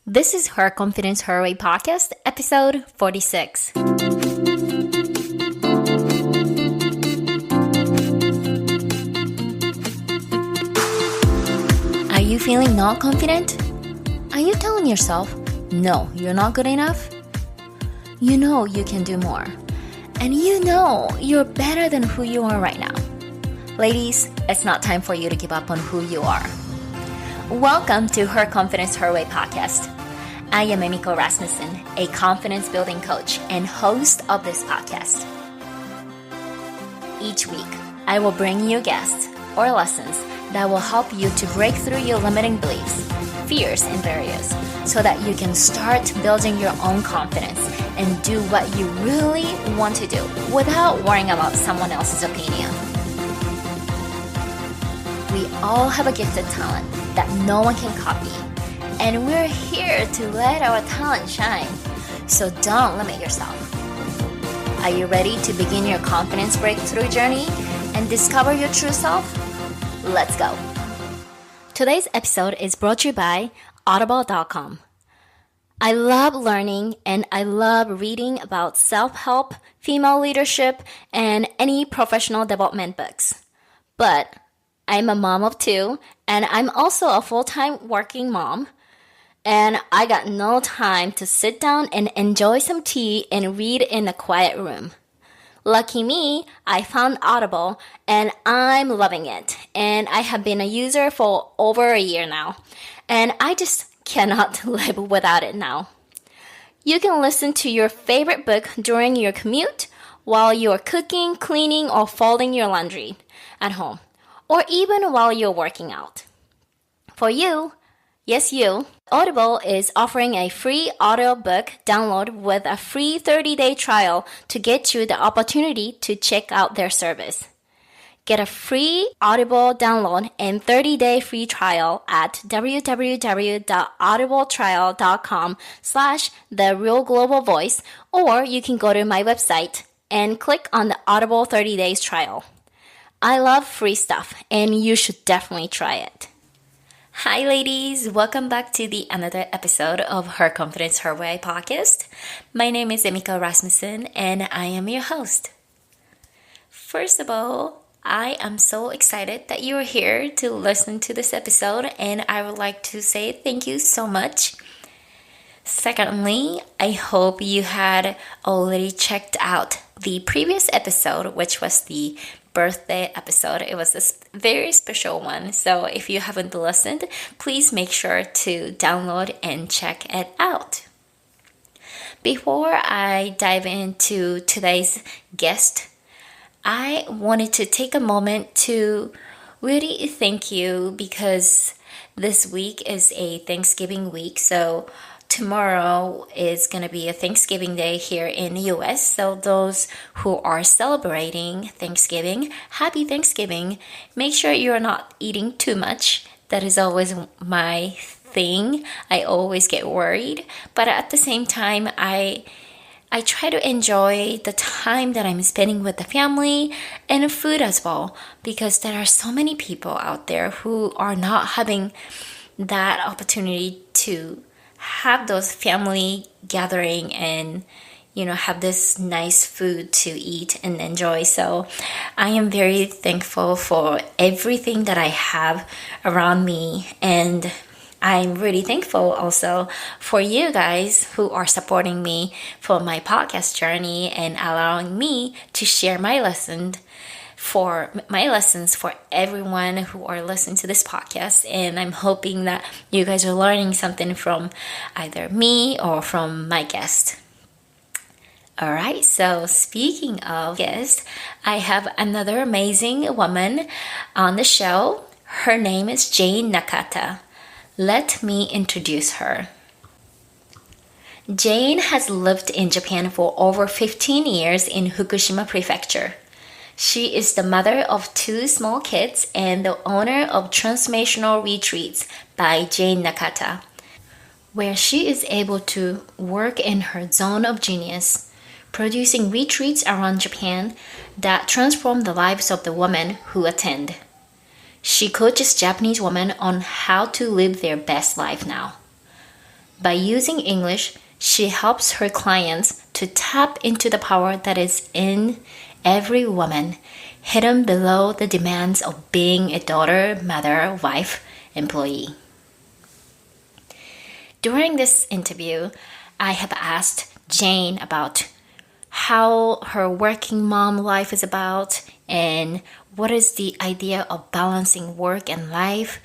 This is Her Confidence Her Way podcast, episode 46. Are you feeling not confident? Are you telling yourself, no, you're not good enough? You know you can do more. And you know you're better than who you are right now. Ladies, it's not time for you to give up on who you are. Welcome to Her Confidence Her Way podcast. I am Emiko Rasmussen, a confidence building coach and host of this podcast. Each week, I will bring you guests or lessons that will help you to break through your limiting beliefs, fears, and barriers so that you can start building your own confidence and do what you really want to do without worrying about someone else's opinion. We all have a gifted talent that no one can copy. And we're here to let our talent shine. So don't limit yourself. Are you ready to begin your confidence breakthrough journey and discover your true self? Let's go. Today's episode is brought to you by Audible.com. I love learning and I love reading about self-help, female leadership, and any professional development books. But I'm a mom of two, and I'm also a full-time working mom. And I got no time to sit down and enjoy some tea and read in a quiet room. Lucky me, I found Audible and I'm loving it. And I have been a user for over a year now. And I just cannot live without it now. You can listen to your favorite book during your commute, while you're cooking, cleaning, or folding your laundry at home, or even while you're working out. For you, yes you, Audible is offering a free audiobook download with a free 30-day trial to get you the opportunity to check out their service. Get a free Audible download and 30-day free trial at www.audibletrial.com/therealglobalvoice, or you can go to my website and click on the Audible 30 days trial. I love free stuff and you should definitely try it. Hi ladies, welcome back to the another episode of Her Confidence Her Way podcast. My name is Emiko Rasmussen and I am your host. First of all, I am so excited that you are here to listen to this episode, and I would like to say thank you so much. Secondly, I hope you had already checked out the previous episode, which was the birthday episode. It was a very special one. So if you haven't listened, please make sure to download and check it out. Before I dive into today's guest, I wanted to take a moment to really thank you, because this week is a Thanksgiving week. So tomorrow is going to be a Thanksgiving Day here in the US. So those who are celebrating Thanksgiving, happy Thanksgiving. Make sure you're not eating too much. That is always my thing. I always get worried. But at the same time, I try to enjoy the time that I'm spending with the family and food as well, because there are so many people out there who are not having that opportunity to have those family gathering and have this nice food to eat and enjoy. So I am very thankful for everything that I have around me, and I'm really thankful also for you guys who are supporting me for my podcast journey and allowing me to share my lessons for everyone who are listening to this podcast. And I'm hoping that you guys are learning something from either me or from my guest. All right, so speaking of guests, I have another amazing woman on the show. Her name is Jayne Nakata. Let me introduce her. Jayne has lived in Japan for over 15 years in Fukushima Prefecture. She is the mother of two small kids and the owner of Transformational Retreats by Jayne Nakata, where she is able to work in her zone of genius, producing retreats around Japan that transform the lives of the women who attend. She coaches Japanese women on how to live their best life now. By using English, she helps her clients to tap into the power that is in every woman, hidden below the demands of being a daughter, mother, wife, employee. During this interview, I have asked Jayne about how her working mom life is about and what is the idea of balancing work and life.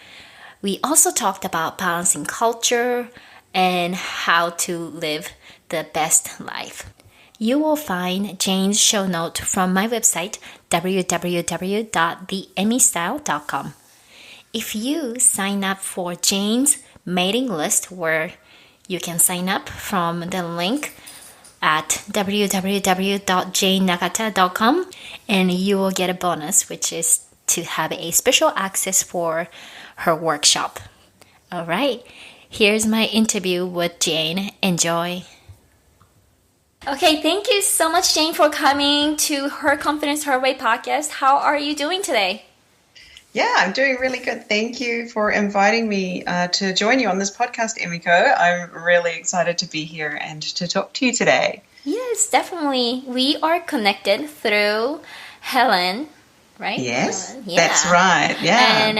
We also talked about balancing culture and how to live the best life. You will find Jayne's show note from my website, www.theemmystyle.com. If you sign up for Jayne's mailing list, where you can sign up from the link at www.jaynenakata.com, and you will get a bonus, which is to have a special access for her workshop. All right, here's my interview with Jayne. Enjoy. Okay, thank you so much, Jayne, for coming to Her Confidence Her Way podcast. How are you doing today? Yeah, I'm doing really good. Thank you for inviting me to join you on this podcast, Emiko. I'm really excited to be here and to talk to you today. Yes, definitely. We are connected through Helen, right? Yes, Helen. Yeah. That's right. Yeah. And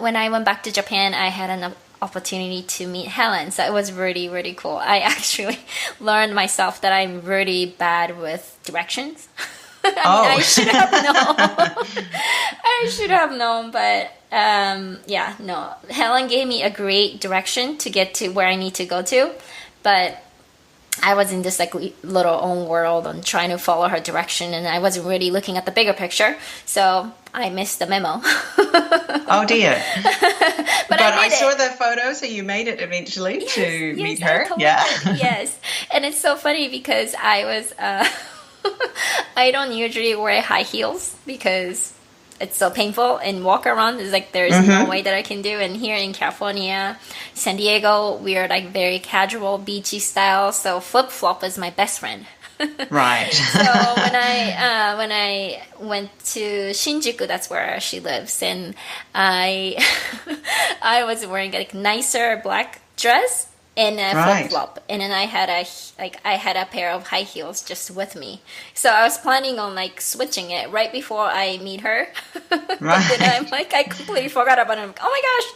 when I went back to Japan, I had an opportunity to meet Helen. So it was really, really cool. I actually learned myself that I'm really bad with directions. I should have known. I should have known, but Helen gave me a great direction to get to where I need to go to, but I was in this like little own world and trying to follow her direction, and I wasn't really looking at the bigger picture, so I missed the memo. Oh dear. but I saw it. the photo, so you made it eventually to meet yes, her. Totally yeah. Yes, and it's so funny because I was I don't usually wear high heels because it's so painful, and walk around is like there's no way that I can do. And here in California, San Diego, we are like very casual, beachy style. So flip flop is my best friend. Right. So when I went to Shinjuku, that's where she lives, and I was wearing like nicer black dress and a flip flop, and then I had a pair of high heels just with me. So I was planning on like switching it right before I meet her. But then I'm like, I completely forgot about it. I'm like, oh my gosh,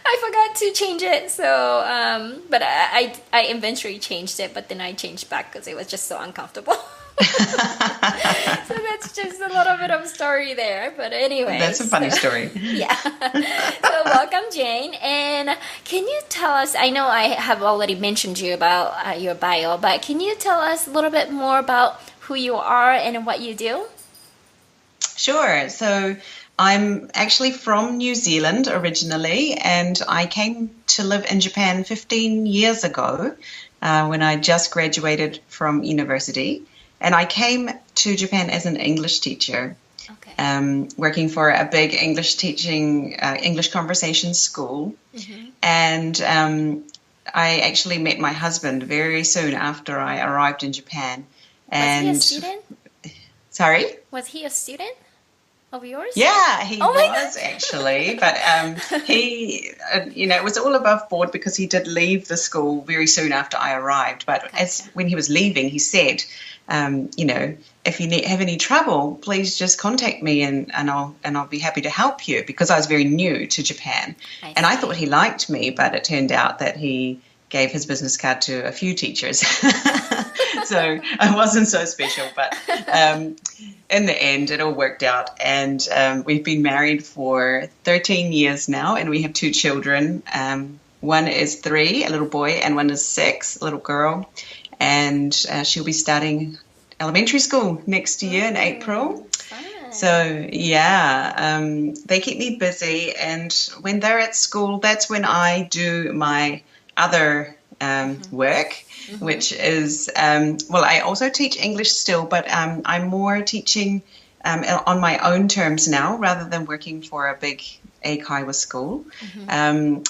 I forgot to change it. So but I eventually changed it, but then I changed back because it was just so uncomfortable. So that's just a little bit of a story there, but anyway, that's a funny story. Yeah. So welcome, Jayne, and can you tell us, I know I have already mentioned you about your bio, but can you tell us a little bit more about who you are and what you do? Sure. So I'm actually from New Zealand originally, and I came to live in Japan 15 years ago when I just graduated from university. And I came to Japan as an English teacher, working for a big English conversation school. Mm-hmm. And I actually met my husband very soon after I arrived in Japan. And was he a student? Sorry? Was he a student of yours? Yeah, he was actually. But he, it was all above board because he did leave the school very soon after I arrived. But when he was leaving, he said, if you have any trouble, please just contact me and I'll be happy to help you, because I was very new to Japan. And I thought he liked me, but it turned out that he gave his business card to a few teachers. So I wasn't so special, but in the end it all worked out, and we've been married for 13 years now, and we have 2 children. One is 3, a little boy, and one is 6, a little girl. And she'll be starting elementary school next year in April. Fun. So, they keep me busy. And when they're at school, that's when I do my other work, which is, I also teach English still, but I'm more teaching on my own terms now rather than working for a big Eikaiwa school. And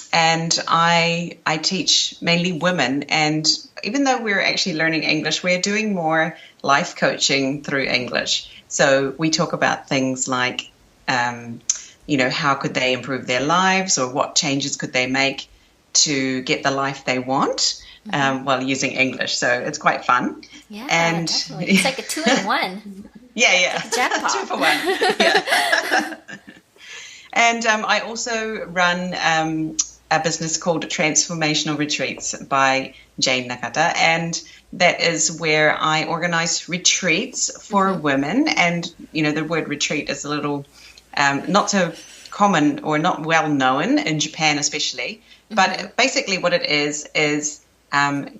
I teach mainly women, and even though we're actually learning English, we're doing more life coaching through English. So we talk about things like, how could they improve their lives, or what changes could they make to get the life they want. while using English. So it's quite fun. Yeah, And definitely. It's like a 2-in-1. yeah. Like a jackpot. 2 for 1. Yeah. And I also run a business called Transformational Retreats by Jayne Nakata. And that is where I organize retreats for women. And, the word retreat is a little not so common or not well known in Japan especially. But basically what it is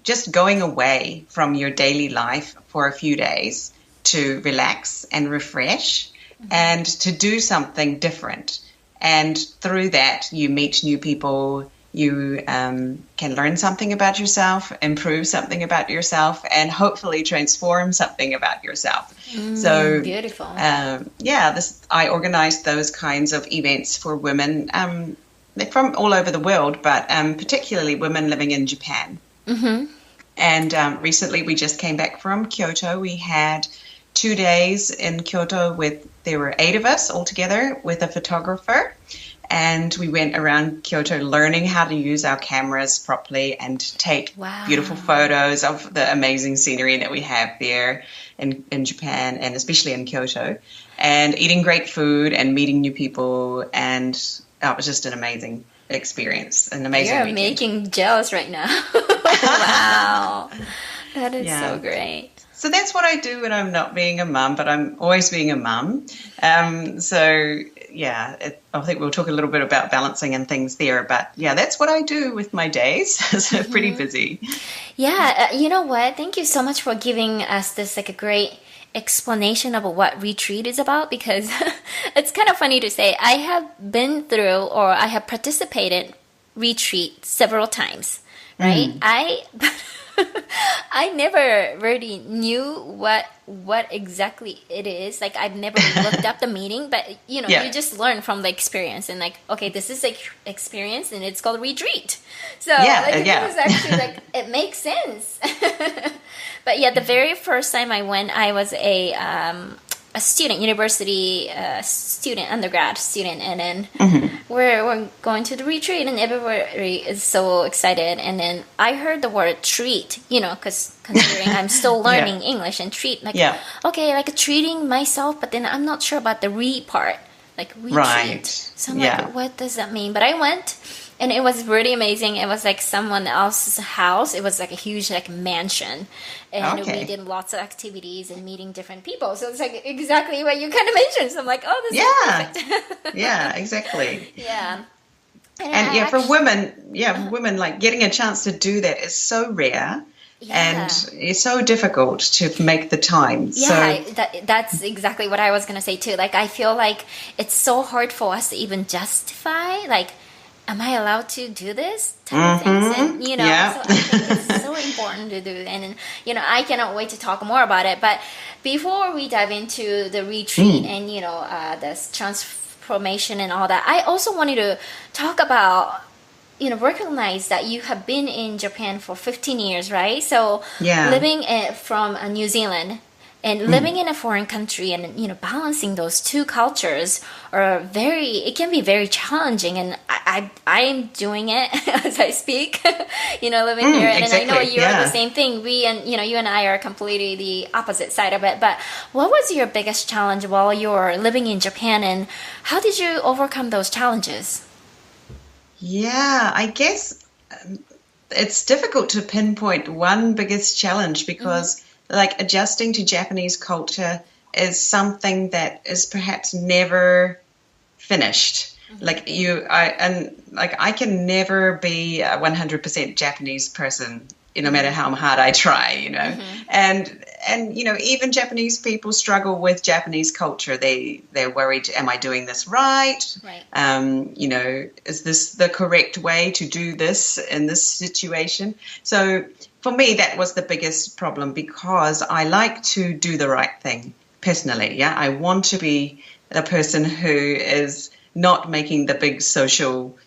just going away from your daily life for a few days to relax and refresh and to do something different. And through that, you meet new people, you can learn something about yourself, improve something about yourself, and hopefully transform something about yourself. So beautiful. I organize those kinds of events for women from all over the world, but particularly women living in Japan. And recently we just came back from Kyoto. We had 2 days in Kyoto there were 8 of us all together with a photographer. And we went around Kyoto learning how to use our cameras properly and take beautiful photos of the amazing scenery that we have there in Japan and especially in Kyoto. And eating great food and meeting new people. And it was just an amazing experience, an amazing You're weekend. making jealous right now. Wow. That is so great. So that's what I do when I'm not being a mum, but I'm always being a mum. I think we'll talk a little bit about balancing and things there. But yeah, that's what I do with my days. So pretty busy. Yeah, you know what? Thank you so much for giving us this like a great explanation of what retreat is about, because it's kind of funny to say I have been through or I have participated retreat several times, right? I never really knew what exactly it is. Like I've never looked up the meaning, but you just learn from the experience and like, okay, this is like experience and it's called retreat. So it was actually like, it makes sense. But yeah, the very first time I went, I was a student, university student, undergrad student, and then we're going to the retreat, and everybody is so excited. And then I heard the word treat, because considering I'm still learning English, and treat, okay, like treating myself, but then I'm not sure about the part, like retreat. Right. So I'm like, what does that mean? But I went. And it was really amazing. It was like someone else's house. It was like a huge like mansion. And we did lots of activities and meeting different people. So it's like exactly what you kind of mentioned. So I'm like, oh, this is perfect. Yeah, exactly. Yeah. And for women, like getting a chance to do that is so rare. Yeah. And it's so difficult to make the time. Yeah, that's exactly what I was going to say too. Like, I feel like it's so hard for us to even justify, like, am I allowed to do this type of things? And, so I think it's so important to do. And, I cannot wait to talk more about it. But before we dive into the retreat and, this transformation and all that, I also wanted to talk about, recognize that you have been in Japan for 15 years, right? So living from New Zealand and living in a foreign country and, balancing those two cultures it can be very challenging. And I'm doing it as I speak, living here. And I know you're the same thing. You and I are completely the opposite side of it. But what was your biggest challenge while you're living in Japan, and how did you overcome those challenges? Yeah, I guess it's difficult to pinpoint one biggest challenge because like adjusting to Japanese culture is something that is perhaps never finished. Like I can never be a 100% Japanese person, no matter how hard I try, and even Japanese people struggle with Japanese culture. They're worried, am I doing this right? Right. Is this the correct way to do this in this situation? So for me, that was the biggest problem because I like to do the right thing personally. Yeah, I want to be the person who is not making the big social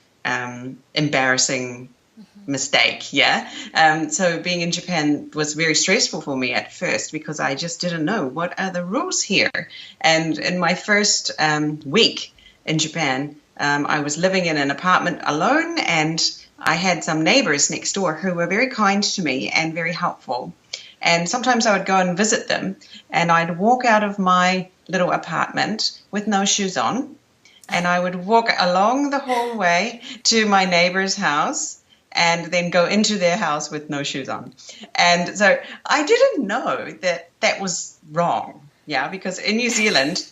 embarrassing mistake. Yeah. So being in Japan was very stressful for me at first because I just didn't know what are the rules here. And in my first week in Japan, I was living in an apartment alone, and I had some neighbors next door who were very kind to me and very helpful. And sometimes I would go and visit them, and I'd walk out of my little apartment with no shoes on, and I would walk along the hallway to my neighbor's house and then go into their house with no shoes on. And so I didn't know that that was wrong, yeah, because in New Zealand,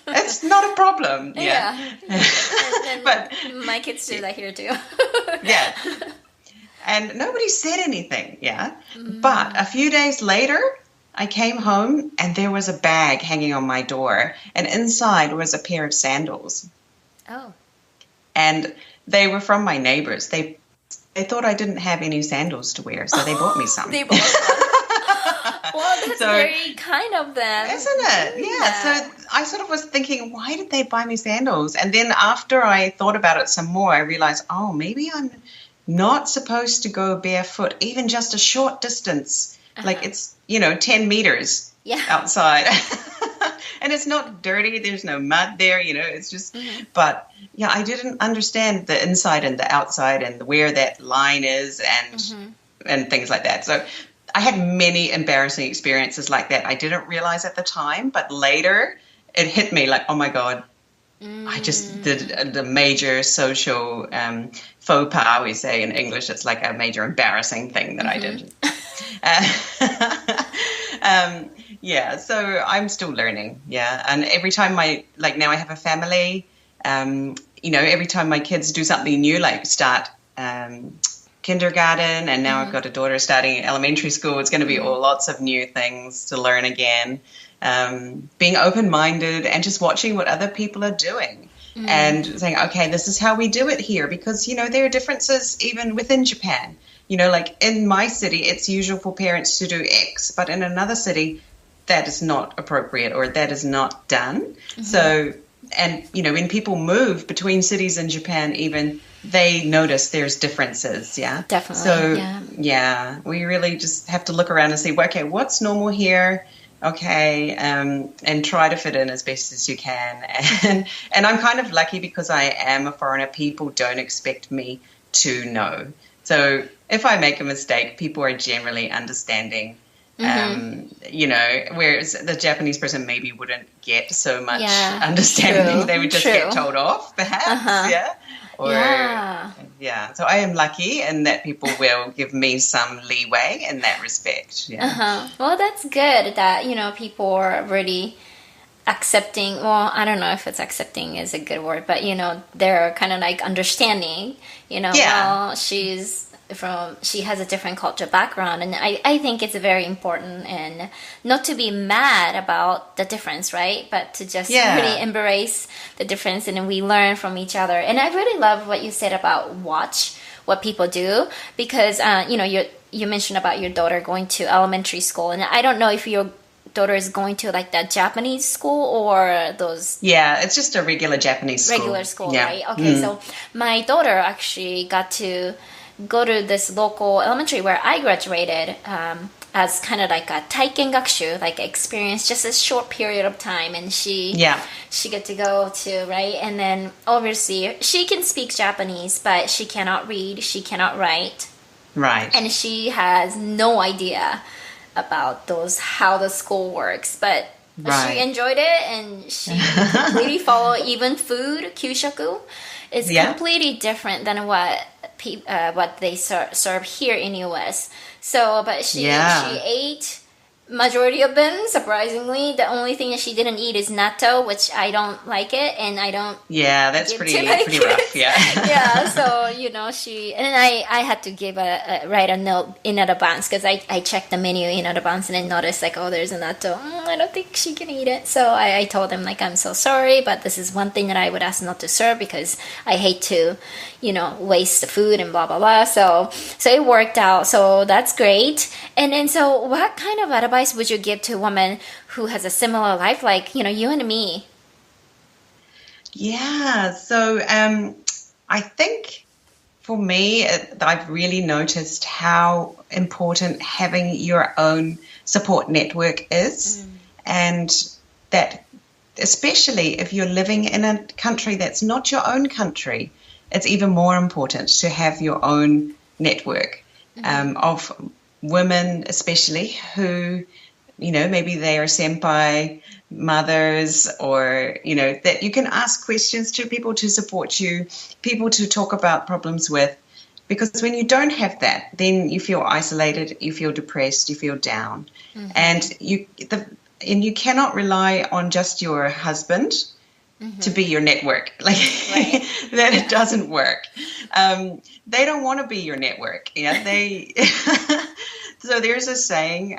it's not a problem. Yeah. And but my kids do that here too. yeah. And nobody said anything, yeah. But a few days later, I came home and there was a bag hanging on my door, and inside was a pair of sandals. Oh. And they were from my neighbors. They thought I didn't have any sandals to wear, so they bought me some. They bought them. Well, that's very kind of them. Isn't it? Yeah. So I sort of was thinking, why did they buy me sandals? And then after I thought about it some more, I realized, oh, maybe I'm not supposed to go barefoot, even just a short distance. Like it's, 10 meters outside. And it's not dirty. There's no mud there, it's just, but yeah, I didn't understand the inside and the outside and where that line is and things like that. So I had many embarrassing experiences like that. I didn't realize at the time, but later it hit me like, oh my God, I just did the major social faux pas, we say in English. It's like a major embarrassing thing that I did. Yeah, so I'm still learning. Yeah, and every time now I have a family, every time my kids do something new, like start kindergarten, and now I've got a daughter starting elementary school, it's going to be lots of new things to learn again. Being open-minded and just watching what other people are doing and saying, okay, this is how we do it here, because, there are differences even within Japan. Like in my city, it's usual for parents to do X, but in another city, that is not appropriate or that is not done. So, and, when people move between cities in Japan, even they notice there's differences. Yeah, definitely. So, yeah, we really just have to look around and see, okay, what's normal here? Okay, and try to fit in as best as you can. And I'm kind of lucky because I am a foreigner. People don't expect me to know. So if I make a mistake, people are generally understanding. Whereas the Japanese person maybe wouldn't get so much understanding. True, they would just get told off, perhaps. So I am lucky in that people will give me some leeway in that respect. Well, that's good that people are really accepting. Well, I don't know if it's accepting is a good word, but they're kind of like understanding. Well, she has a different culture background, and I think it's very important, and not to be mad about the difference, right? But to just really embrace the difference, and we learn from each other. And I really love what you said about watch what people do, because you mentioned about your daughter going to elementary school, and I don't know if your daughter is going to like that Japanese school or those. Yeah, it's just a regular Japanese school. Regular school, right? Okay, so my daughter actually got to go to this local elementary where I graduated as kind of like a taiken gakushu, like experience, just a short period of time, and she got to go to, right? And then obviously she can speak Japanese, but she cannot read, she cannot write, right? And she has no idea about how the school works, but she enjoyed it, and she completely followed. Even food, kyushaku, is completely different than what they serve here in US. So, but she ate majority of them. Surprisingly, the only thing that she didn't eat is natto, which I don't like it, and I don't. Yeah, that's pretty rough. Yeah. So she and I had to write a note in advance, because I checked the menu in advance and I noticed like, oh, there's a natto. I don't think she can eat it. So I told them like, I'm so sorry, but this is one thing that I would ask not to serve, because I hate to waste the food and blah blah blah. So it worked out. So that's great. And then so what kind of advice would you give to a woman who has a similar life like you and me? Yeah, so I think for me, I've really noticed how important having your own support network is, and that especially if you're living in a country that's not your own country, it's even more important to have your own network of women, especially who, maybe they are senpai mothers, or, that you can ask questions to, people to support you, people to talk about problems with. Because when you don't have that, then you feel isolated, you feel depressed, you feel down. And you cannot rely on just your husband to be your network. Like that it doesn't work. They don't want to be your network. They so there's a saying,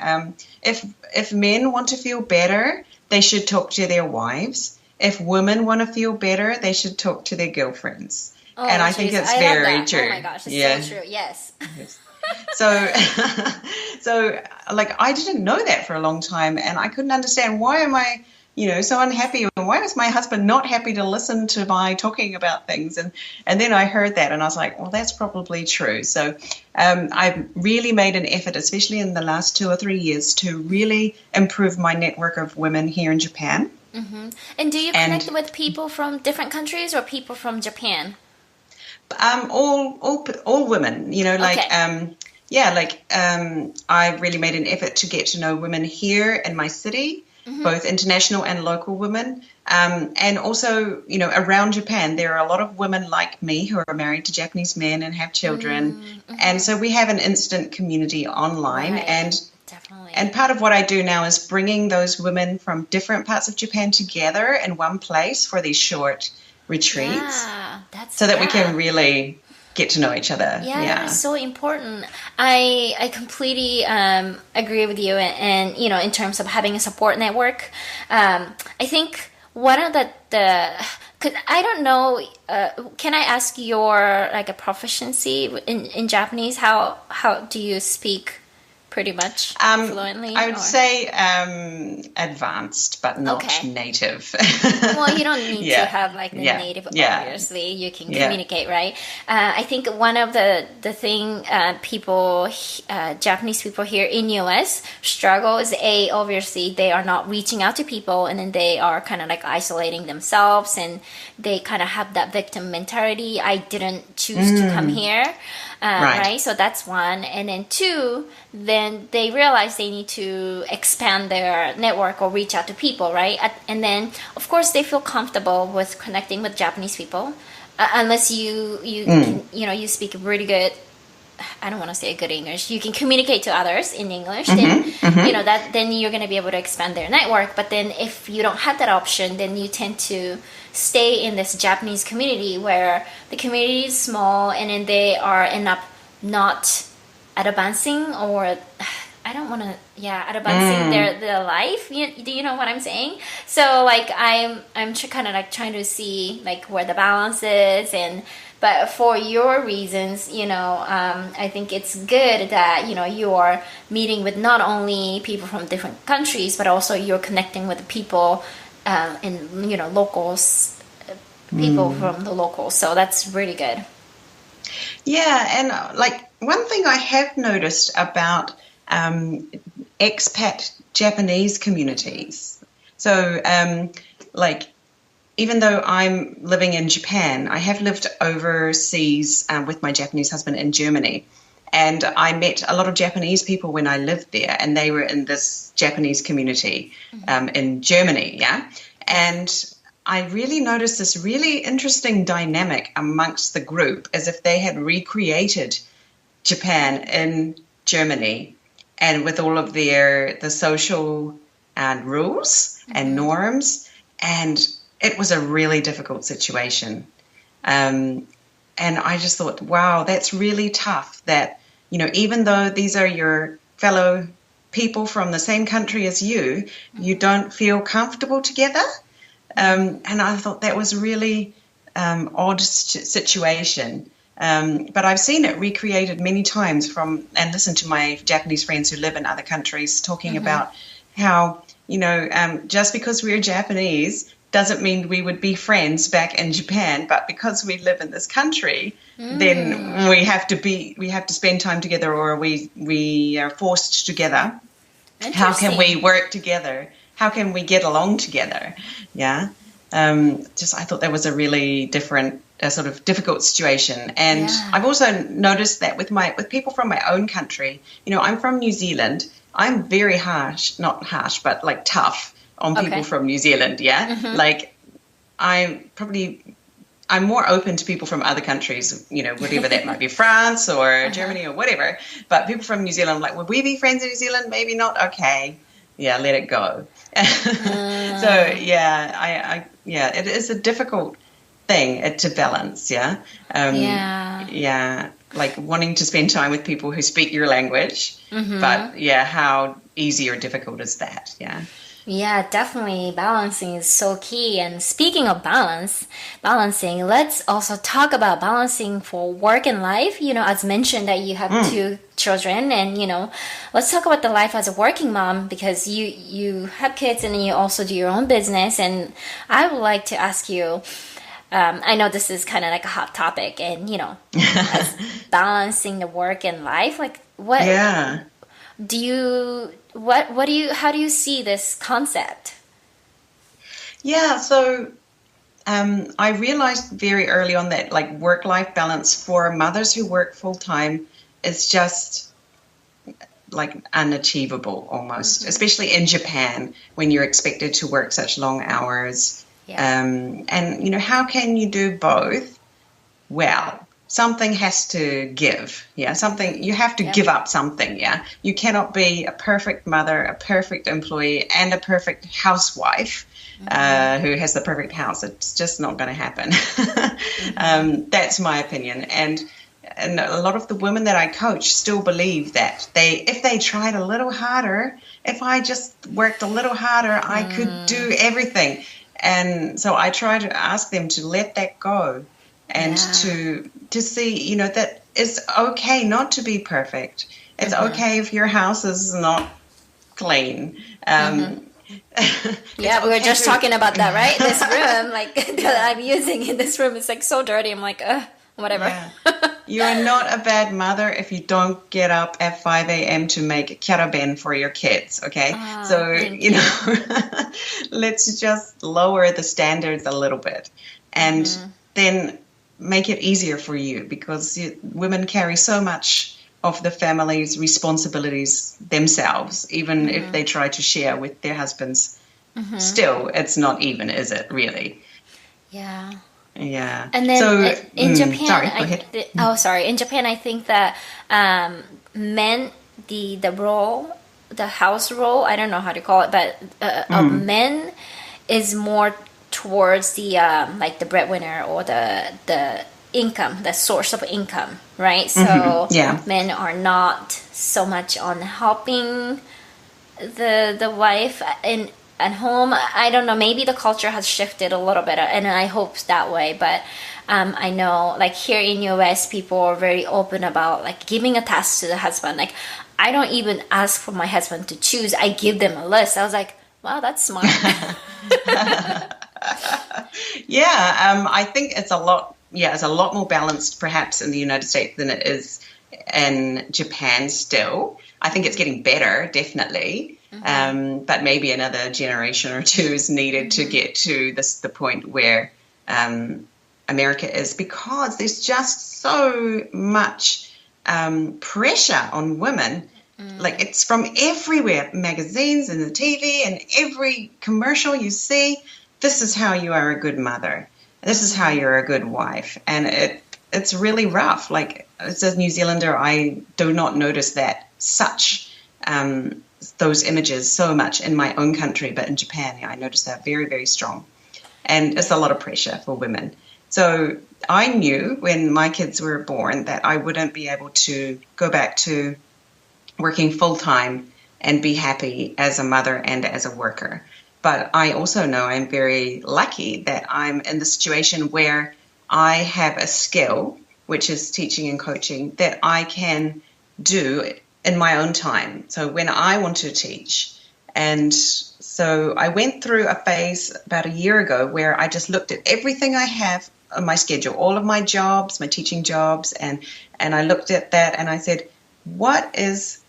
if men want to feel better, they should talk to their wives. If women want to feel better, they should talk to their girlfriends. Oh, and I think it's very true. Oh my gosh, it's so true. Yes. So, like, I didn't know that for a long time, and I couldn't understand, why am I, so unhappy, and why was my husband not happy to listen to my talking about things? And then I heard that, and I was like, well, that's probably true. So, I've really made an effort, especially in the last 2 or 3 years, to really improve my network of women here in Japan. And do you connect with people from different countries or people from Japan? All women, Okay. I really made an effort to get to know women here in my city, both international and local women. And also, around Japan, there are a lot of women like me who are married to Japanese men and have children. And so we have an instant community online. Right. Definitely. And part of what I do now is bringing those women from different parts of Japan together in one place for these short retreats, so that we can really get to know each other. Yeah, that is so important. I completely agree with you, and in terms of having a support network, I think one of the 'cause I don't know, can I ask your like a proficiency in Japanese? How do you speak? Pretty much fluently? I would say advanced, but not native. Well, you don't need to have like the native, obviously. You can communicate, right? I think one of the thing people, Japanese people here in US struggle is, obviously they are not reaching out to people, and then they are kind of like isolating themselves, and they kind of have that victim mentality. I didn't choose to come here. Right. So that's one. And then two, then they realize they need to expand their network or reach out to people, right? And then, of course, they feel comfortable with connecting with Japanese people, unless you can, you speak really good. I don't want to say good English. You can communicate to others in English. Then then you're going to be able to expand their network. But then if you don't have that option, then you tend to stay in this Japanese community where the community is small, and then they end up not advancing, or I don't want to advancing their life. Do you know what I'm saying? So like I'm kind of like trying to see like where the balance is. But for your reasons, I think it's good that, you are meeting with not only people from different countries, but also you're connecting with people and, locals, people from the locals. So that's really good. Yeah. And like one thing I have noticed about expat Japanese communities. So even though I'm living in Japan, I have lived overseas with my Japanese husband in Germany. And I met a lot of Japanese people when I lived there, and they were in this Japanese community in Germany, And I really noticed this really interesting dynamic amongst the group, as if they had recreated Japan in Germany, and with all of the social rules and norms. And it was a really difficult situation. And I just thought, wow, that's really tough that, even though these are your fellow people from the same country as you don't feel comfortable together. And I thought that was really odd situation. But I've seen it recreated many times and listened to my Japanese friends who live in other countries talking about how, just because we're Japanese doesn't mean we would be friends back in Japan, but because we live in this country, then we have to spend time together, or we are forced together. How can we work together? How can we get along together? Yeah. I thought that was a really different a sort of difficult situation. And Yeah. I've also noticed that with people from my own country. I'm from New Zealand. I'm very harsh, not harsh, but like tough on people Okay. from New Zealand. Yeah. Like I'm more open to people from other countries, whatever that might be, France or Germany or whatever. But people from New Zealand, I'm like, would we be friends in New Zealand? Maybe not. Okay. Yeah, let it go. So yeah, it is a difficult thing to balance. Yeah. Yeah. Yeah. Like wanting to spend time with people who speak your language. But yeah, how easy or difficult is that? Yeah. Yeah, definitely. Balancing is so key. And speaking of balancing, let's also talk about balancing for work and life. As mentioned that you have two children, and let's talk about the life as a working mom, because you have kids and you also do your own business. And I would like to ask you. I know this is kind of like a hot topic, and as balancing the work and life, like what? Yeah. How do you see this concept? Yeah, so I realized very early on that like work-life balance for mothers who work full-time is just like unachievable almost, especially in Japan when you're expected to work such long hours. Yeah. And how can you do both? Well, something has to give. Yeah, you have to give up something. Yeah, you cannot be a perfect mother, a perfect employee, and a perfect housewife who has the perfect house. It's just not going to happen. That's my opinion. And a lot of the women that I coach still believe that if they tried a little harder, if I just worked a little harder, I could do everything. And so I try to ask them to let that go. And to see, that it's okay not to be perfect. It's okay if your house is not clean. Yeah, we were just talking about that, right? This room, like that I'm using in this room, is like so dirty. I'm like, whatever. Yeah. You are not a bad mother if you don't get up at 5 a.m. to make karaben for your kids, okay? So, let's just lower the standards a little bit. And then make it easier for you, because women carry so much of the family's responsibilities themselves, even if they try to share with their husbands. Still, it's not even, is it, really? Yeah. Yeah. And then in Japan, sorry, go ahead. In Japan, I think that men, the role, the house role, I don't know how to call it, but of men is more towards the like the breadwinner or the income, the source of income, right? So men are not so much on helping the wife at home. I don't know, maybe the culture has shifted a little bit, and I hope that way, but I know like here in US people are very open about like giving a task to the husband. Like I don't even ask for my husband to choose, I give them a list. I was like, wow, that's smart. I think it's a lot more balanced perhaps in the United States than it is in Japan still. I think it's getting better, definitely. But maybe another generation or two is needed to get to the point where America is, because there's just so much pressure on women. Like it's from everywhere, magazines and the TV and every commercial you see. This is how you are a good mother. This is how you're a good wife. And it's really rough. Like as a New Zealander, I do not notice that those images so much in my own country, but in Japan, I noticed that very, very strong. And it's a lot of pressure for women. So I knew when my kids were born that I wouldn't be able to go back to working full-time and be happy as a mother and as a worker. But I also know I'm very lucky that I'm in the situation where I have a skill, which is teaching and coaching, that I can do in my own time. So when I want to teach. And so I went through a phase about a year ago where I just looked at everything I have on my schedule, all of my jobs, my teaching jobs, and I looked at that and I said, what is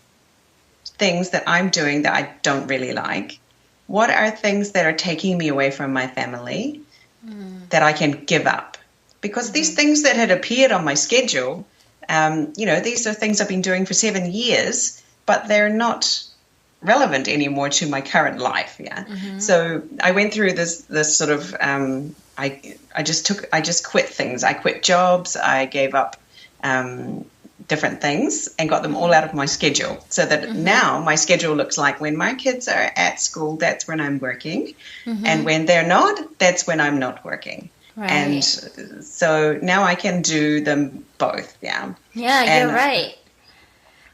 things that I'm doing that I don't really like? What are things that are taking me away from my family that I can give up? because these things that had appeared on my schedule, these are things I've been doing for 7 years, but they're not relevant anymore to my current life. Yeah. So I went through this sort of, I just quit things. I quit jobs. I gave up different things and got them all out of my schedule, so that now my schedule looks like when my kids are at school, that's when I'm working, and when they're not, that's when I'm not working. Right. And so now I can do them both. Yeah. Yeah, you're right.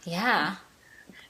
Yeah.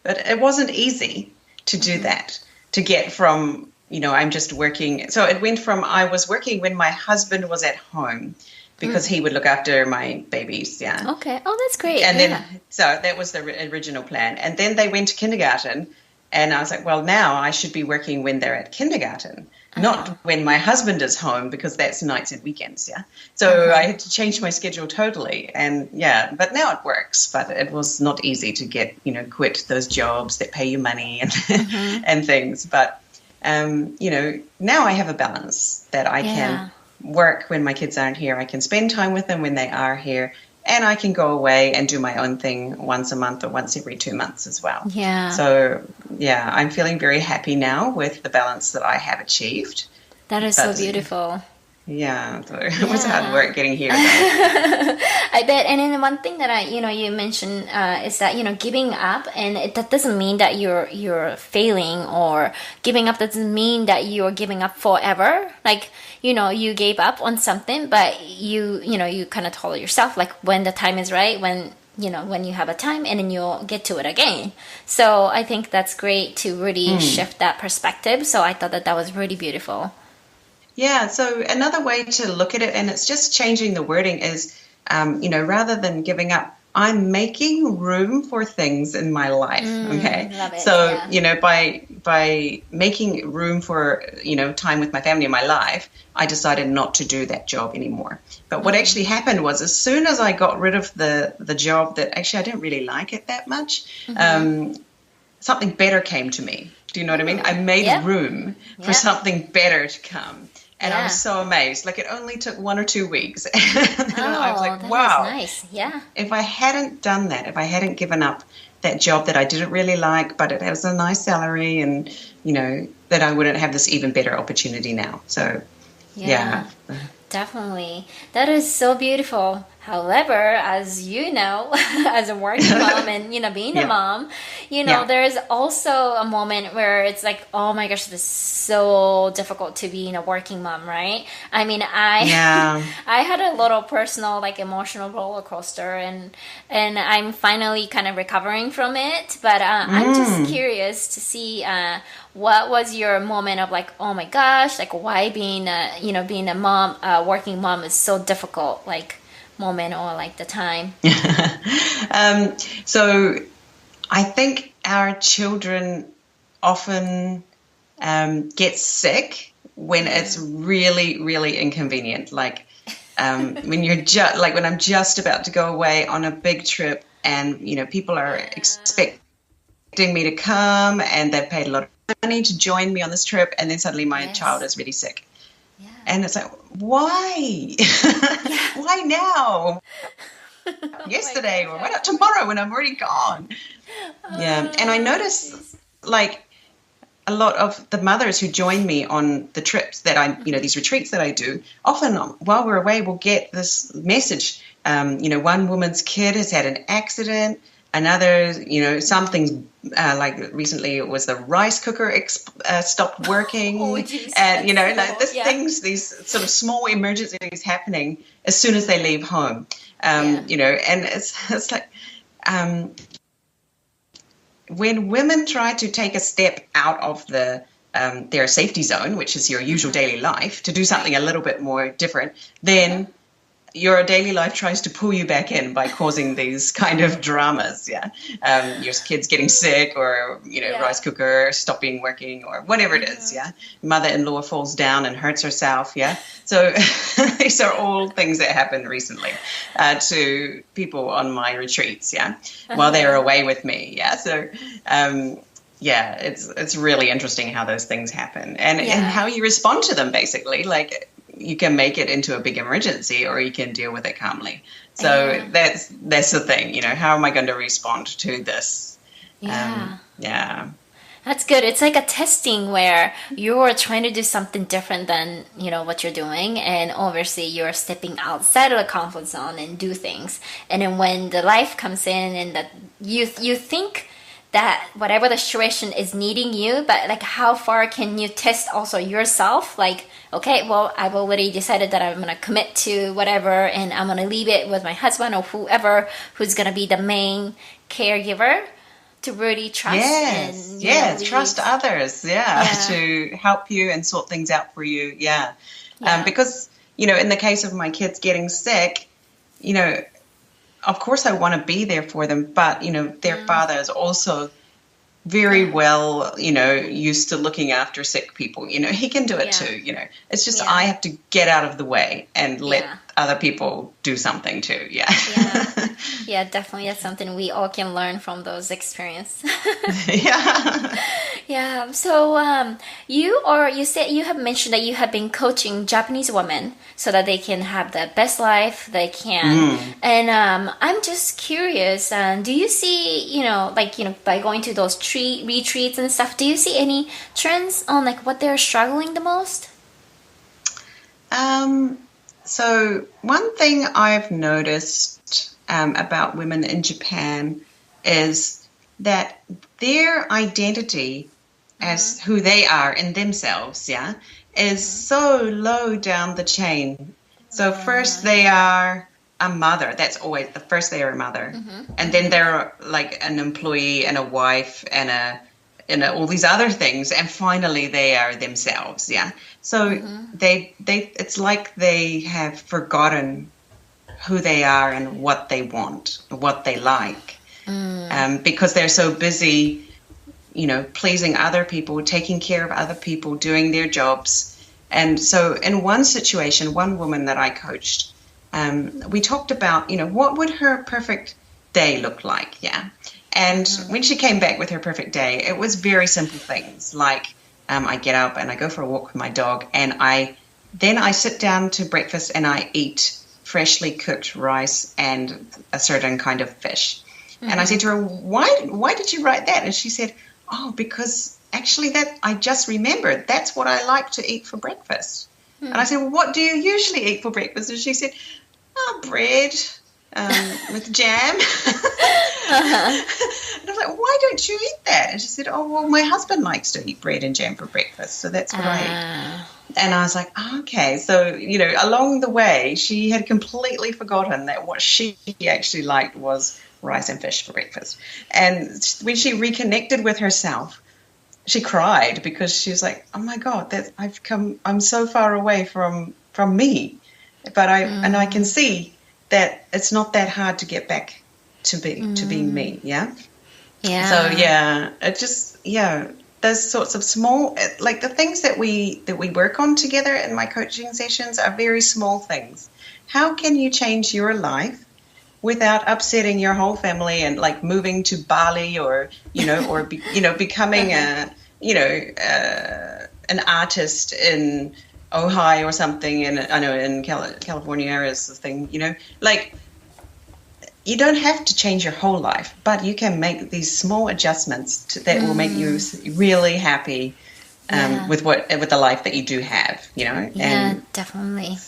But it wasn't easy to do that, to get from, I'm just working. So it went from I was working when my husband was at home, because he would look after my babies. Yeah. Okay. Oh, that's great. And then, so that was the original plan. And then they went to kindergarten, and I was like, well, now I should be working when they're at kindergarten, not when my husband is home, because that's nights and weekends. Yeah. So I had to change my schedule totally. And but now it works. But it was not easy to get, quit those jobs that pay you money and, and things. But, now I have a balance that I can work when my kids aren't here. I can spend time with them when they are here, and I can go away and do my own thing once a month or once every 2 months as well. Yeah. So, I'm feeling very happy now with the balance that I have achieved. That is so beautiful. Yeah, so it was hard work getting here. I bet. And then one thing that you mentioned is that giving up, and that doesn't mean that you're failing, or giving up doesn't mean that you're giving up forever. Like you gave up on something, but you kind of told yourself, like, when the time is right, when you have a time, and then you'll get to it again. So I think that's great to really shift that perspective. So I thought that was really beautiful. Yeah, so another way to look at it, and it's just changing the wording, is, rather than giving up, I'm making room for things in my life. Okay. Love it. So, by making room for, time with my family in my life, I decided not to do that job anymore. But what actually happened was, as soon as I got rid of the job that actually I didn't really like it that much, something better came to me. Do you know what I mean? I made room for something better to come. And I was so amazed. Like, it only took 1 or 2 weeks. And I was like, wow. Nice. Yeah. If I hadn't done that, if I hadn't given up that job that I didn't really like, but it has a nice salary, and, that I wouldn't have this even better opportunity now. So, yeah. Definitely. That is so beautiful. However, as you know, as a working mom and, being a mom, there's also a moment where it's like, oh my gosh, this is so difficult to be a working mom, right? I mean, I had a little personal, like, emotional roller coaster, and I'm finally kind of recovering from it. But I'm just curious to see what was your moment of, like, oh my gosh, like, why being a mom, working mom is so difficult, like, moment, or like the time? So I think our children often get sick when it's really, really inconvenient. Like, when when I'm just about to go away on a big trip, and people are expecting me to come, and they've paid a lot of money to join me on this trip, and then suddenly my child is really sick. And it's like, why? Why now? Yesterday, or why not tomorrow when I'm already gone? And I notice, like, a lot of the mothers who join me on the trips that these retreats that I do, often while we're away, we'll get this message. One woman's kid has had an accident. Another, something's like recently it was the rice cooker stopped working. And, things, these sort of small emergencies happening as soon as they leave home. And it's like, when women try to take a step out of their safety zone, which is your usual daily life, to do something a little bit more different, then your daily life tries to pull you back in by causing these kind of dramas. Your kids getting sick, or rice cooker stopping working, or whatever it is. Mother-in-law falls down and hurts herself. So these are all things that happened recently to people on my retreats. While they were away with me. So it's really interesting how those things happen, and how you respond to them, basically. Like, you can make it into a big emergency, or you can deal with it calmly. So that's the thing, how am I going to respond to this? Yeah. That's good. It's like a testing where you're trying to do something different than, what you're doing. And obviously you're stepping outside of the comfort zone and do things. And then when the life comes in and that you think that whatever the situation is needing you, but like how far can you test also yourself? Like, okay, well, I've already decided that I'm going to commit to whatever and I'm going to leave it with my husband or whoever who's going to be the main caregiver. To really trust and trust others, to help you and sort things out for you, because in the case of my kids getting sick, of course I want to be there for them, but their father is also very well used to looking after sick people. He can do it too. It's just I have to get out of the way and let other people do something too. Yeah, definitely. That's something we all can learn from those experiences. Yeah. So you said you have mentioned that you have been coaching Japanese women so that they can have the best life they can. And I'm just curious, do you see, by going to those retreats and stuff, do you see any trends on like what they're struggling the most? So one thing I've noticed about women in Japan is that their identity as who they are in themselves, is so low down the chain. So first they are a mother. That's always the first. They are a mother, and then they're like an employee and a wife and all these other things, and finally they are themselves. So they it's like they have forgotten who they are and what they want, what they like, because they're so busy, pleasing other people, taking care of other people, doing their jobs. And so in one situation, one woman that I coached, we talked about, what would her perfect day look like? And when she came back with her perfect day, it was very simple things like I get up and I go for a walk with my dog, and then I sit down to breakfast and I eat freshly cooked rice and a certain kind of fish. And I said to her, why did you write that? And she said, oh, because actually that I just remembered that's what I like to eat for breakfast. And I said, well, what do you usually eat for breakfast? And she said, bread with jam. And I was like, why don't you eat that? And she said, oh, well, my husband likes to eat bread and jam for breakfast, so that's what I eat. And I was like, okay. So, along the way, she had completely forgotten that what she actually liked was rice and fish for breakfast. And when she reconnected with herself, she cried because she was like, oh my God, I'm so far away from me. But I can see that it's not that hard to get back to being me. So it just those sorts of small, like the things that we work on together in my coaching sessions are very small things. How can you change your life without upsetting your whole family and like moving to Bali or becoming an artist in Ohio or something? And I know in California is the thing, like you don't have to change your whole life, but you can make these small adjustments that will make you really happy with the life that you do have, And definitely.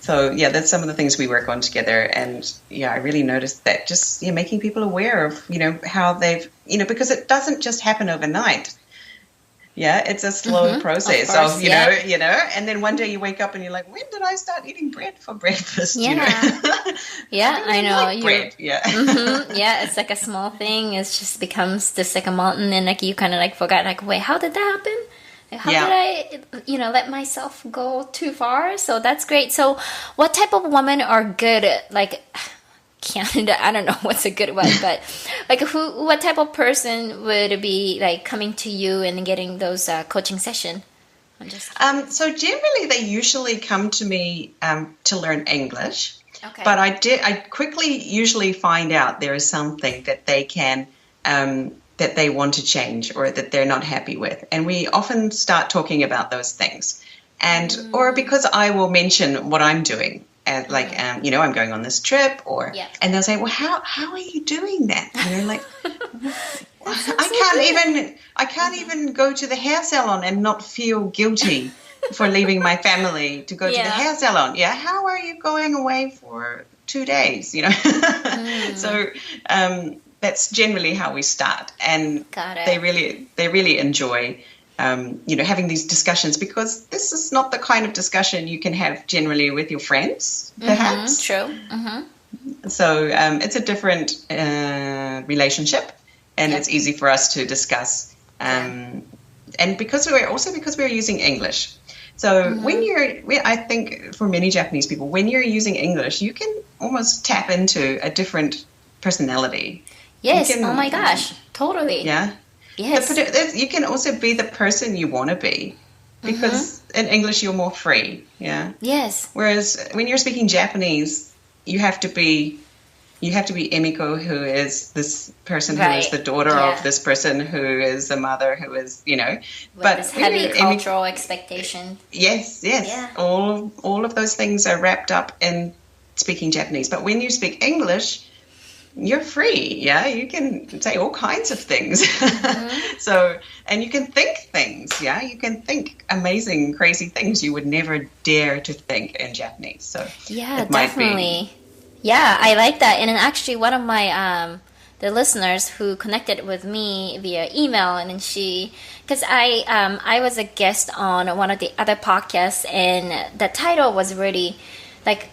So that's some of the things we work on together. And I really noticed that just making people aware of how they've because it doesn't just happen overnight. It's a slow process of and then one day you wake up and you're like, when did I start eating bread for breakfast? I know, like bread. It's like a small thing. It just becomes this like a mountain, and like you kind of like forgot, like, wait, how did that happen? How did I, let myself go too far? So that's great. So what type of women are good at, like, Canada? I don't know what's a good one, but like what type of person would be like coming to you and getting those coaching session? So generally they usually come to me to learn English. Okay. But I quickly usually find out there is something that they can that they want to change or that they're not happy with. And we often start talking about those things. and or because I will mention what I'm doing. Like, I'm going on this trip, and they'll say, well, how are you doing that? Like, I can't even go to the hair salon and not feel guilty for leaving my family to go to the hair salon. Yeah. How are you going away for 2 days? So, that's generally how we start. And they really enjoy, having these discussions, because this is not the kind of discussion you can have generally with your friends, perhaps. True. So it's a different relationship, and it's easy for us to discuss. And because we're using English. So I think for many Japanese people, when you're using English, you can almost tap into a different personality. Yes. Oh my gosh. Totally. Yeah. Yes. But you can also be the person you want to be, because in English you're more free. Yeah. Yes. Whereas when you're speaking Japanese, you have to be Emiko, who is this person who is the daughter of this person, who is the mother, who is, With but this heavy cultural expectation. Yes. Yeah. All of those things are wrapped up in speaking Japanese. But when you speak English, you're free. Yeah, you can say all kinds of things. So, and you can think things. Yeah, you can think amazing, crazy things you would never dare to think in Japanese. So yeah, definitely. Yeah, I like that. And then actually, one of my the listeners who connected with me via email, and then because I was a guest on one of the other podcasts, and the title was really like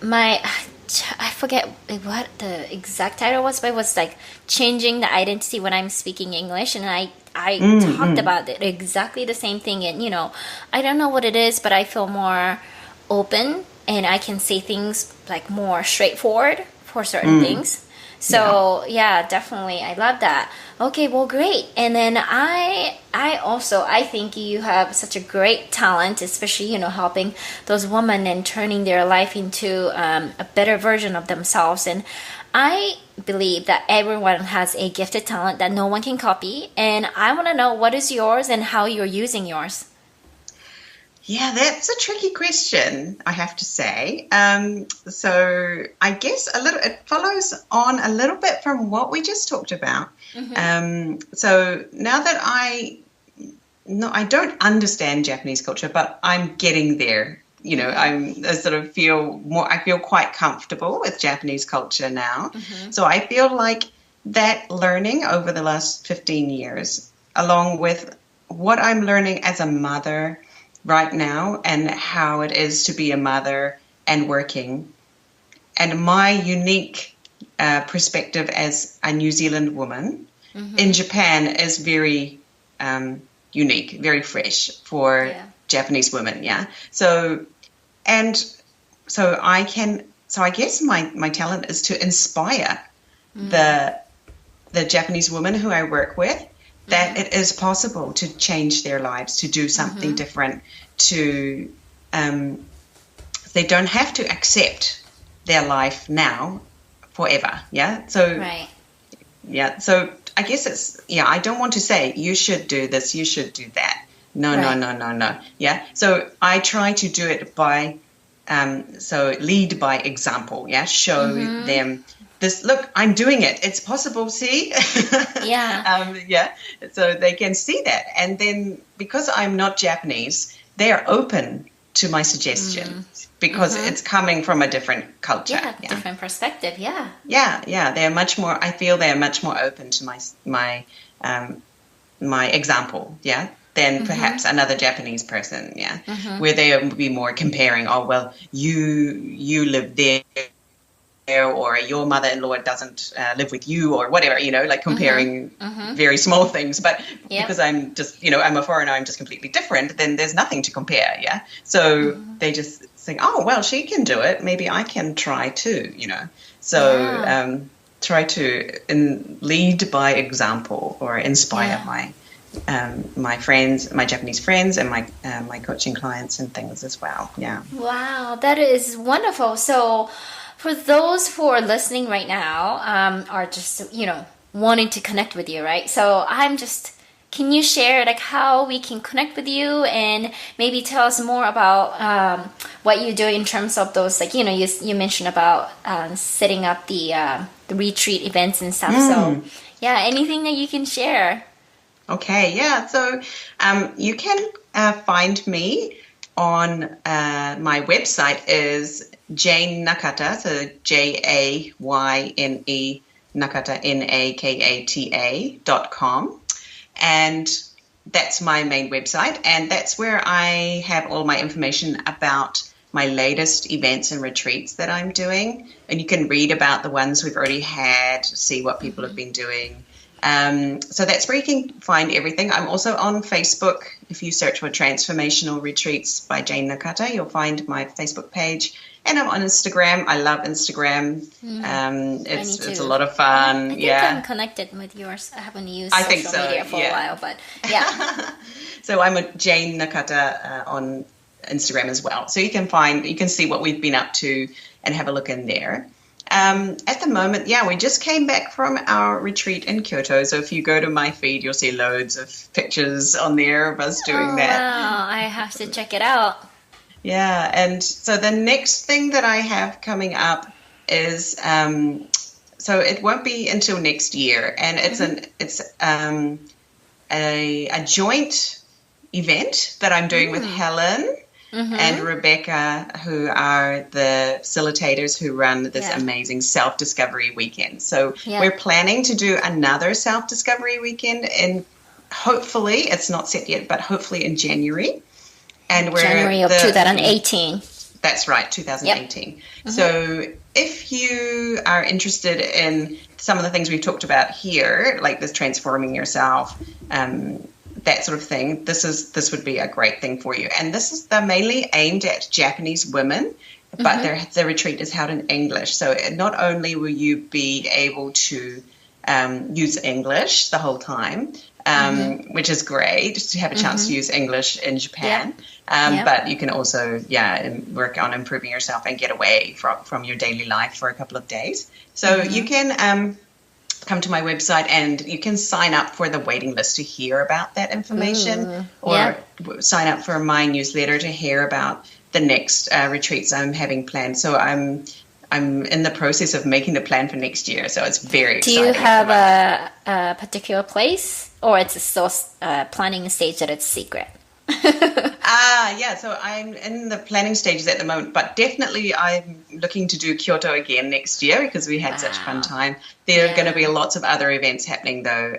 I forget what the exact title was, but it was like changing the identity when I'm speaking English, and I talked about it, exactly the same thing. And I don't know what it is, but I feel more open, and I can say things like more straightforward for certain things. So yeah, definitely, I love that. Okay, well, great. And then I think you have such a great talent, especially helping those women and turning their life into a better version of themselves. And I believe that everyone has a gifted talent that no one can copy. And I want to know, what is yours and how you're using yours. Yeah, that's a tricky question, I have to say. So I guess it follows on a little bit from what we just talked about. So now that I don't understand Japanese culture, but I'm getting there. I feel quite comfortable with Japanese culture now. So I feel like that learning over the last 15 years, along with what I'm learning as a mother right now, and how it is to be a mother and working, and my unique perspective as a New Zealand woman in Japan is very unique, very fresh for Japanese women. Yeah. So I guess my talent is to inspire the Japanese women who I work with, that it is possible to change their lives, to do something different, to they don't have to accept their life now forever. Yeah. So so I guess it's I don't want to say you should do this, you should do that. No. Yeah. So I try to do it by lead by example. Yeah. Show them this, look, I'm doing it. It's possible, see? So they can see that. And then because I'm not Japanese, they're open to my suggestions because it's coming from a different culture. Different perspective, They're much more, I feel they're much more open to my example, than perhaps another Japanese person, where they would be more comparing, oh, well, you live there, or your mother-in-law doesn't live with you, or whatever, like comparing very small things. But because I'm just, I'm a foreigner, I'm just completely different, then there's nothing to compare, So they just think, oh, well, she can do it. Maybe I can try too, So try to lead by example, or inspire my friends, my Japanese friends, and my coaching clients and things as well. Yeah. Wow, that is wonderful. So for those who are listening right now, are just, wanting to connect with you, right? So I'm just can you share like how we can connect with you and maybe tell us more about what you do in terms of those, like, you mentioned about setting up the retreat events and stuff. So yeah, anything that you can share. Okay, yeah. So you can find me on my website is Jayne Nakata, so Jayne Nakata NAKATA.com. And that's my main website. And that's where I have all my information about my latest events and retreats that I'm doing. And you can read about the ones we've already had, see what people have been doing. So that's where you can find everything. I'm also on Facebook. If you search for Transformational Retreats by Jayne Nakata, you'll find my Facebook page. And I'm on Instagram. I love Instagram. It's a lot of fun. I think I'm connected with yours. I haven't used social media for a while, but yeah. So I'm a Jayne Nakata on Instagram as well. So you can see what we've been up to and have a look in there. At the moment, we just came back from our retreat in Kyoto. So if you go to my feed, you'll see loads of pictures on there of us doing that. Wow, I have to check it out. Yeah, and so the next thing that I have coming up is so it won't be until next year, and it's a joint event that I'm doing with Helen and Rebecca, who are the facilitators who run this amazing self-discovery weekend. So we're planning to do another self-discovery weekend, and hopefully, it's not set yet, but hopefully in January. And we're January of 2018. That's right, 2018. Yep. So if you are interested in some of the things we've talked about here, like this transforming yourself, that sort of thing, this would be a great thing for you. And they're mainly aimed at Japanese women, but the retreat is held in English. So not only will you be able to use English the whole time, which is great to have a chance to use English in Japan. But you can also, work on improving yourself and get away from your daily life for a couple of days. So you can come to my website and you can sign up for the waiting list to hear about that information or sign up for my newsletter to hear about the next retreats I'm having planned. So I'm in the process of making the plan for next year, so it's very exciting. Do you have a particular place, or it's still planning stage that it's secret? So I'm in the planning stages at the moment, but definitely I'm looking to do Kyoto again next year because we had such a fun time. There are going to be lots of other events happening though.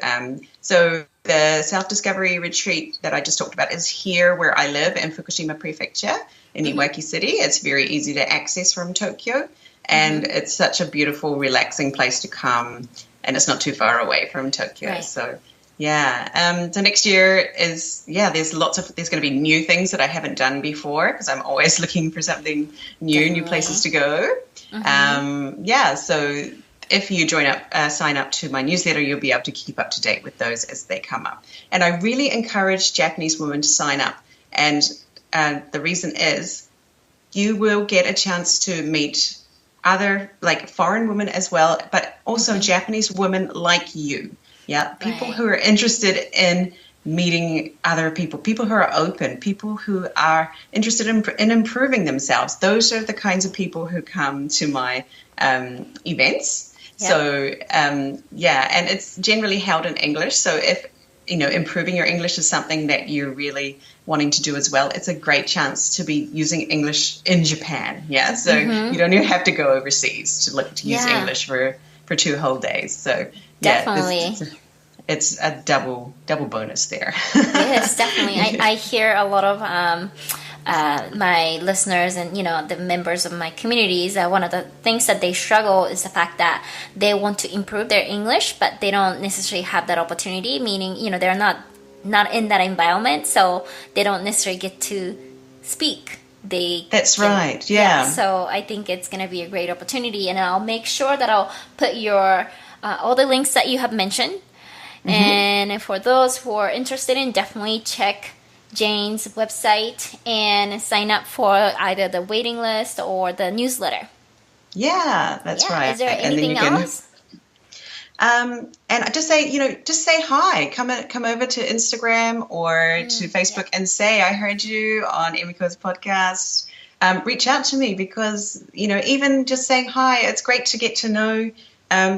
So the self-discovery retreat that I just talked about is here where I live in Fukushima Prefecture in Iwaki City. It's very easy to access from Tokyo. And it's such a beautiful, relaxing place to come, and it's not too far away from Tokyo. Right. So, so next year is there's going to be new things that I haven't done before because I'm always looking for something new places to go. So if you sign up to my newsletter, you'll be able to keep up to date with those as they come up. And I really encourage Japanese women to sign up, and the reason is you will get a chance to meet other like foreign women as well, but also Japanese women like you. People who are interested in meeting other people who are open, people who are interested in improving themselves. Those are the kinds of people who come to my events. So and it's generally held in English. So if improving your English is something that you're really wanting to do as well, it's a great chance to be using English in Japan. So you don't even have to go overseas to use English for 2 whole days. So definitely, it's a double bonus there. Yes, definitely. I hear a lot of my listeners and the members of my communities, one of the things that they struggle is the fact that they want to improve their English, but they don't necessarily have that opportunity, meaning they're not in that environment, so they don't necessarily get to speak. That's right. So I think it's going to be a great opportunity, and I'll make sure that I'll put your all the links that you have mentioned, and for those who are interested in, definitely check Jayne's website and sign up for either the waiting list or the newsletter. That's right. Is there anything else? And I just say, just say hi. Come over to Instagram or to Facebook and say, I heard you on Emiko's podcast. Reach out to me because, even just saying hi, it's great to get to know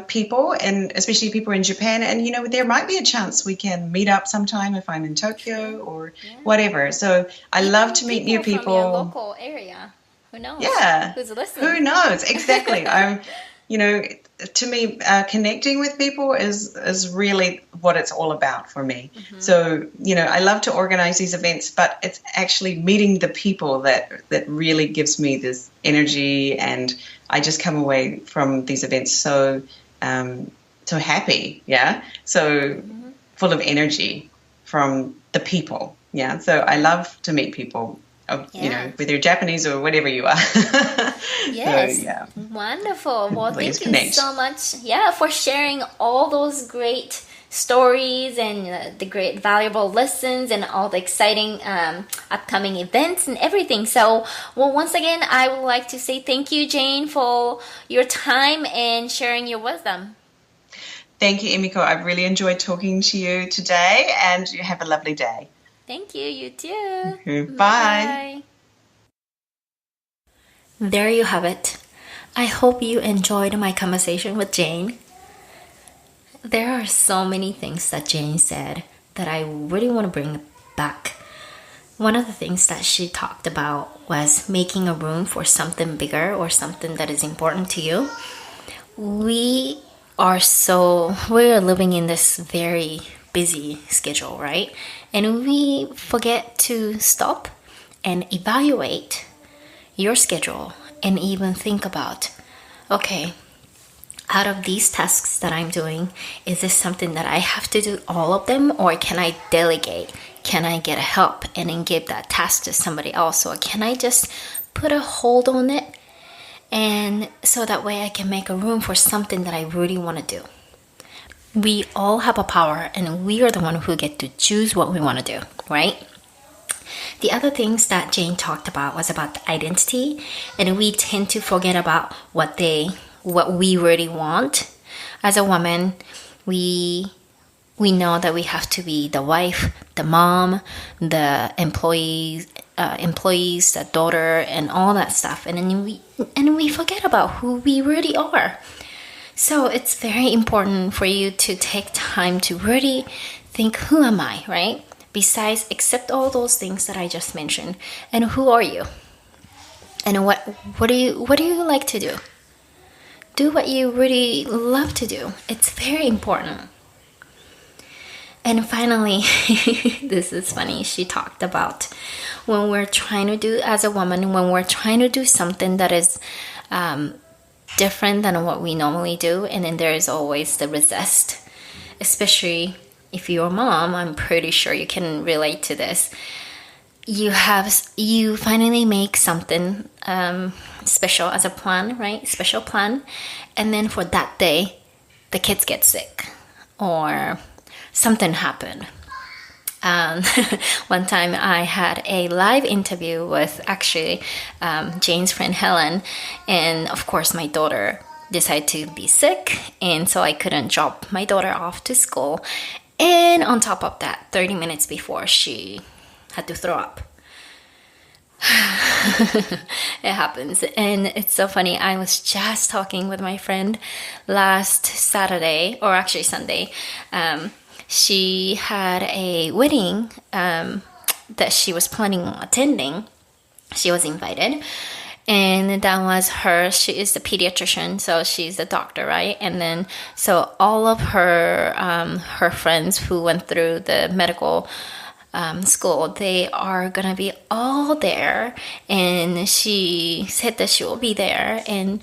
people, and especially people in Japan. And, there might be a chance we can meet up sometime if I'm in Tokyo or whatever. So I Even love to meet new from your people. local area. Who knows? Yeah. Who's listening? Who knows? Exactly. To me, connecting with people is really what it's all about for me. So, I love to organize these events, but it's actually meeting the people that really gives me this energy, and I just come away from these events so happy, so full of energy from the people, So I love to meet people. Whether you're Japanese or whatever you are. Yes. So, yeah. Wonderful. Well, Please thank you so much, for sharing all those great stories and the great valuable lessons and all the exciting upcoming events and everything. So, once again, I would like to say thank you, Jayne, for your time and sharing your wisdom. Thank you, Emiko. I've really enjoyed talking to you today, and you have a lovely day. Thank you. You too. Bye. Bye. There you have it. I hope you enjoyed my conversation with Jayne. There are so many things that Jayne said that I really want to bring back. One of the things that she talked about was making a room for something bigger or something that is important to you. We're living in this very busy schedule, right? And we forget to stop and evaluate your schedule and even think about, okay, out of these tasks that I'm doing, is this something that I have to do all of them, or can I delegate? Can I get help and then give that task to somebody else, or can I just put a hold on it, and so that way I can make a room for something that I really want to do? We all have a power, and we are the one who get to choose what we want to do, right? The other things that Jayne talked about was about the identity, and we tend to forget about what we really want. As a woman, we know that we have to be the wife, the mom, the employees, the daughter, and all that stuff, and then we forget about who we really are. So it's very important for you to take time to really think, who am I, right? Besides, accept all those things that I just mentioned, and who are you? And what do you like to do? Do what you really love to do. It's very important. And finally, this is funny. She talked about when we're trying to do, as a woman, when we're trying to do something that is different than what we normally do, and then there is always the resist, especially if you're a mom. I'm pretty sure you can relate to this. You finally make something special as a plan, right? Special plan, and then for that day, the kids get sick or something happened. One time I had a live interview with actually Jayne's friend Helen, and of course my daughter decided to be sick, and so I couldn't drop my daughter off to school. And on top of that, 30 minutes before, she had to throw up. It happens. And it's so funny. I was just talking with my friend last Saturday, or actually Sunday. She had a wedding that she was planning on attending. She was invited. And that was her. She is the pediatrician, so she's the doctor, right? And then, so all of her friends who went through the medical school, they are gonna be all there. And she said that she will be there. And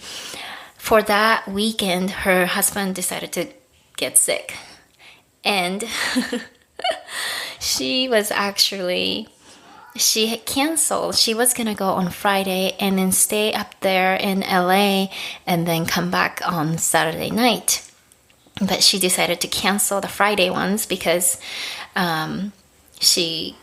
for that weekend, her husband decided to get sick, and she canceled. She was gonna go on Friday and then stay up there in LA and then come back on Saturday night. But she decided to cancel the Friday ones because she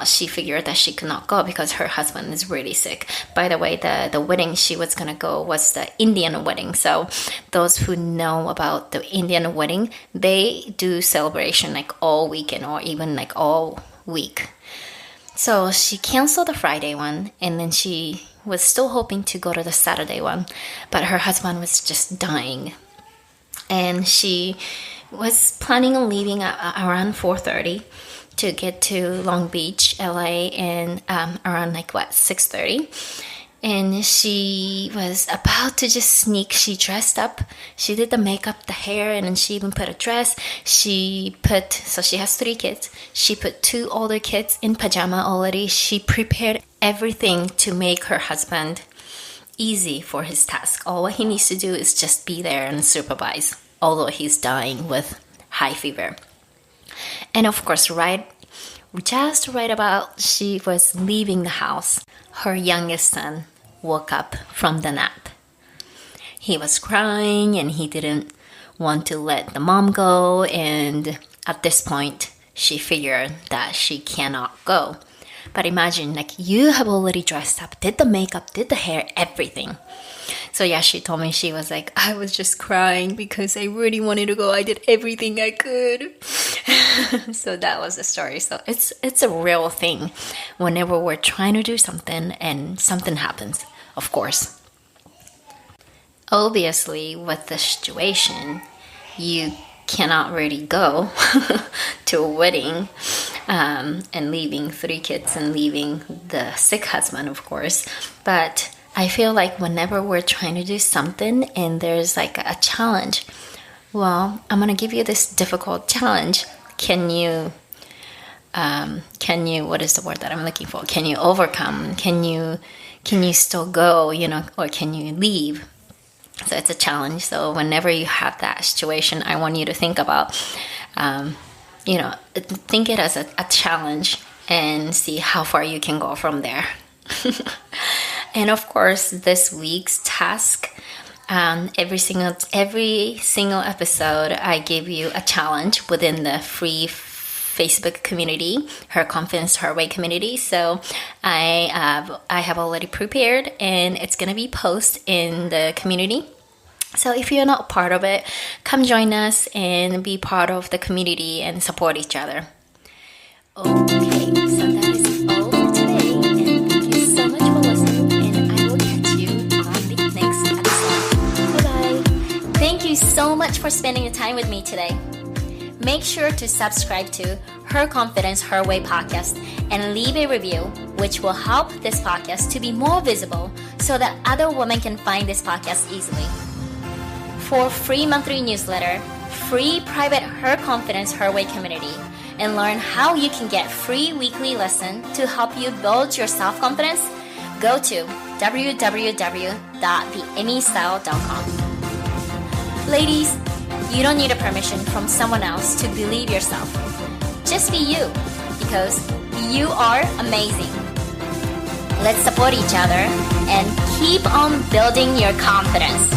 she figured that she could not go because her husband is really sick. By the way, the wedding she was gonna go was the Indian wedding. So those who know about the Indian wedding, they do celebration like all weekend or even like all week. So she canceled the Friday one, and then she was still hoping to go to the Saturday one, but her husband was just dying. And she was planning on leaving around 4:30 to get to Long Beach, LA, and around 6:30. And she was about to just sneak. She dressed up. She did the makeup, the hair, and then she even put a dress. So she has 3 kids. She put 2 older kids in pajama already. She prepared everything to make her husband easy for his task. All what he needs to do is just be there and supervise, although he's dying with high fever. And of course, just right about she was leaving the house, her youngest son woke up from the nap. He was crying and he didn't want to let the mom go, and at this point she figured that she cannot go. But imagine, you have already dressed up, did the makeup, did the hair, everything. So yeah, she told me, she was like, I was just crying because I really wanted to go. I did everything I could. So that was the story. So it's a real thing whenever we're trying to do something and something happens, of course. Obviously, with the situation, you cannot really go to a wedding and leaving 3 kids and leaving the sick husband, of course. But I feel like whenever we're trying to do something and there's a challenge, well, I'm going to give you this difficult challenge. Can you, what is the word that I'm looking for? Can you overcome? Can you still go, or can you leave? So it's a challenge. So whenever you have that situation, I want you to think about, think it as a challenge and see how far you can go from there. And of course, this week's task, every single episode, I give you a challenge within the free Facebook community, Her Confidence Her Way community. So I have already prepared, and it's gonna be posted in the community. So if you're not part of it, come join us and be part of the community and support each other. Okay, so that is all for today, and thank you so much for listening, and I will catch you on the next episode. Bye-bye. Thank you so much for spending the time with me today. Make sure to subscribe to Her Confidence Her Way podcast and leave a review, which will help this podcast to be more visible so that other women can find this podcast easily. For free monthly newsletter, free private Her Confidence Her Way community, and learn how you can get free weekly lesson to help you build your self-confidence, go to www.theemmystyle.com. Ladies, you don't need a permission from someone else to believe yourself. Just be you, because you are amazing. Let's support each other and keep on building your confidence.